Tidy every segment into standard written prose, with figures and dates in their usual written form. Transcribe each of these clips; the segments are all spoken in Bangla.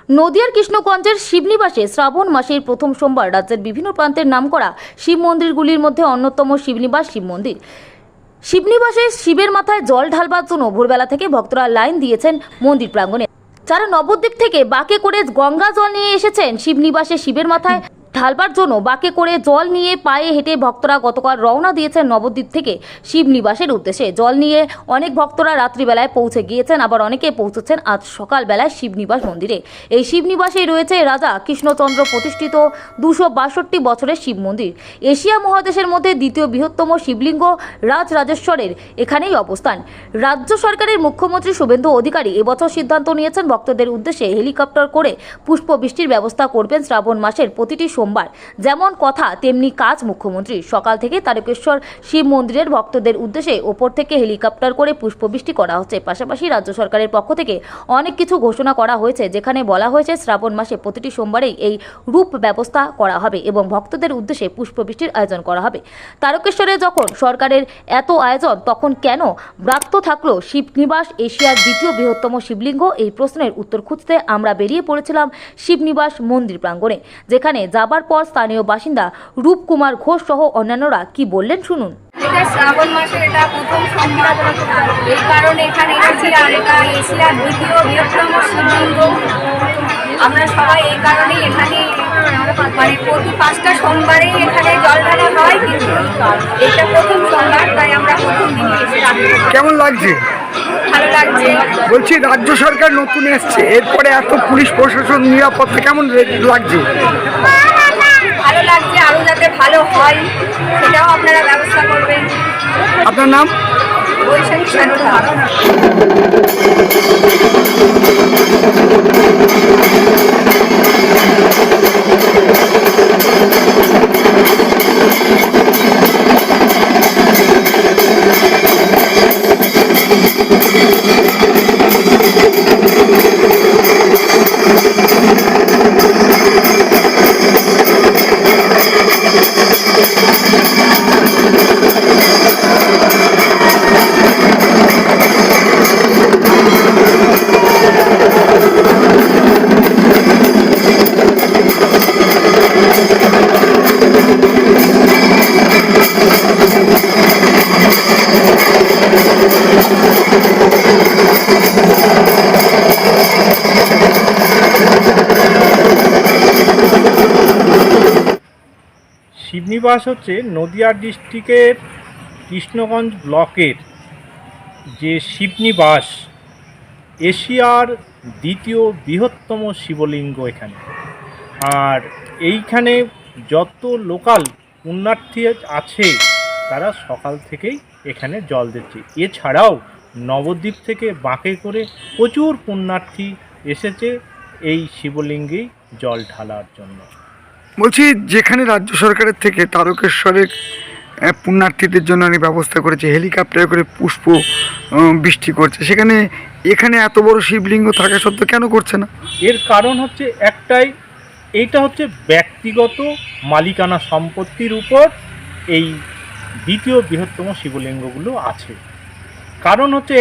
নদিয়ার কৃষ্ণগঞ্জের শিবনিবাসে শ্রাবণ মাসের প্রথম সোমবার রাজ্যের বিভিন্ন প্রান্তের নামকরা শিব মন্দিরগুলির মধ্যে অন্যতম শিবনিবাস শিব মন্দির। শিবনিবাসে শিবের মাথায় জল ঢালবার জন্য ভোরবেলা থেকে ভক্তরা লাইন দিয়েছেন মন্দির প্রাঙ্গণে। যারা নবদ্বীপ থেকে বাঁকে করে গঙ্গা জল নিয়ে এসেছেন শিবনিবাসে শিবের মাথায় ঢালবার জন্য বাঁকে করে জল নিয়ে পায়ে হেঁটে ভক্তরা গতকাল রওনা দিয়েছেন নবদ্বীপ থেকে শিবনিবাসের উদ্দেশ্যে। জল নিয়ে অনেক ভক্তরা রাত্রিবেলায় পৌঁছে গিয়েছেন, আবার অনেকে পৌঁছেছেন আজ সকালবেলায় শিবনিবাস মন্দিরে। এই শিবনিবাসেই রয়েছে রাজা কৃষ্ণচন্দ্র প্রতিষ্ঠিত 262 বছরের শিব মন্দির। এশিয়া মহাদেশের মধ্যে দ্বিতীয় বৃহত্তম শিবলিঙ্গ রাজরাজেশ্বরের এখানেই অবস্থান। রাজ্য সরকারের মুখ্যমন্ত্রী শুভেন্দু অধিকারী এবছর সিদ্ধান্ত নিয়েছেন ভক্তদের উদ্দেশ্যে হেলিকপ্টার করে পুষ্পবৃষ্টির ব্যবস্থা করবেন শ্রাবণ মাসের প্রতিটি সোমবার। যেমন কথা তেমনি কাজ মুখ্যমন্ত্রী। সকাল থেকে তারকেশ্বর শিব মন্দিরের ভক্তদের উদ্দেশ্যে ওপর থেকে হেলিকপ্টার করে পুষ্পবৃষ্টি করা হচ্ছে। পাশাপাশি রাজ্য সরকারের পক্ষ থেকে অনেক কিছু ঘোষণা করা হয়েছে, যেখানে বলা হয়েছে শ্রাবণ মাসে প্রতিটি সোমবারেই এই রূপ ব্যবস্থা করা হবে এবং ভক্তদের উদ্দেশ্যে পুষ্পবৃষ্টির আয়োজন করা হবে। তারকেশ্বরে যখন সরকারের এত আয়োজন, তখন কেন ব্রাত্য থাকলো শিবনিবাস এশিয়ার দ্বিতীয় বৃহত্তম শিবলিঙ্গ? এই প্রশ্নের উত্তর খুঁজতে আমরা বেরিয়ে পড়েছিলাম শিবনিবাস মন্দির প্রাঙ্গণে, যেখানে যাবার পর স্থানীয় বাসিন্দা রূপকুমার ঘোষ সহ অন্যান্যরা কি বললেন শুনুন। এটা শ্রাবণ মাসের এটা প্রথম সোমবার, এই কারণে এখানে এসেছি। আর এটা এশিয়ার দ্বিতীয় বৃহত্তম শিবলিঙ্গ। আমরা সবাই এই কারণেই এখানে মানে প্রতি 5টা সোমবারেই এখানে জল ঢালা হয়, কিন্তু এটা প্রথম সোমবার, তাই আমরা প্রথম দিনই এসে কেমন লাগছে? ভালো লাগছে। বলছি রাজ্য সরকার নতুন এসছে, এরপরে এত পুলিশ প্রশাসন নিরাপত্তা কেমন লাগছে? ভালো লাগছে, আরও যাতে ভালো হয় সেটাও আপনারা ব্যবস্থা করবেন। আপনার নাম? বৈশাখী সারদা। শিবনিবাস হচ্ছে নদিয়া ডিস্ট্রিক্টের কৃষ্ণগঞ্জ ব্লকের যে শিবনিবাস, এশিয়ার দ্বিতীয় বৃহত্তম শিবলিঙ্গ এখানে। আর এইখানে যত লোকাল পুণ্যার্থী আছে তারা সকাল থেকেই এখানে জল দিচ্ছে। এছাড়াও নবদ্বীপ থেকে বাঁকে করে প্রচুর পুণ্যার্থী এসেছে এই শিবলিঙ্গেই জল ঢালার জন্য। বলছি যেখানে রাজ্য সরকারের থেকে তারকেশ্বরের পুণ্যার্থীদের জন্য অনেক ব্যবস্থা করেছে, হেলিকপ্টার করে পুষ্প বৃষ্টি করছে, সেখানে এখানে এত বড় শিবলিঙ্গ থাকা সত্ত্বেও কেন করছে না? এর কারণ হচ্ছে একটাই, এইটা হচ্ছে ব্যক্তিগত মালিকানা সম্পত্তির উপর এই দ্বিতীয় বৃহত্তম শিবলিঙ্গগুলো আছে। কারণ হচ্ছে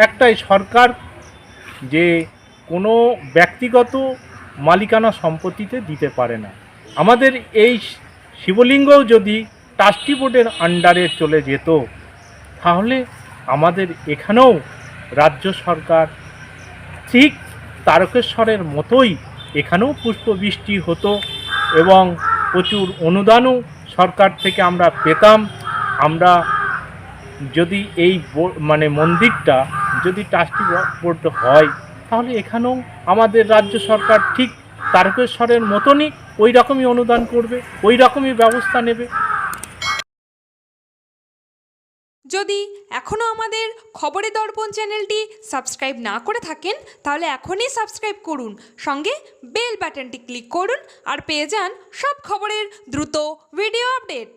একটাই, সরকার যে কোনো ব্যক্তিগত মালিকানা সম্পত্তিতে দিতে পারে না। আমাদের এই শিবলিঙ্গও যদি ট্রাস্টি বোর্ডের আন্ডারে চলে যেত, তাহলে আমাদের এখানেও রাজ্য সরকার ঠিক তারকেশ্বরের মতোই এখানেও পুষ্পবৃষ্টি হতো এবং প্রচুর অনুদানও সরকার থেকে আমরা পেতাম। আমরা যদি এই মন্দিরটা যদি ট্রাস্টি বোর্ড হয়, তাহলে এখানেও আমাদের রাজ্য সরকার ঠিক তারকেশ্বরের মতনই ওই রকমই অনুদান করবে, ওই রকমই ব্যবস্থা নেবে। যদি এখনও আমাদের খবরের দর্পণ চ্যানেলটি সাবস্ক্রাইব না করে থাকেন, তাহলে এখনই সাবস্ক্রাইব করুন, সঙ্গে বেল বাটনটি ক্লিক করুন আর পেয়ে যান সব খবরের দ্রুত ভিডিও আপডেট।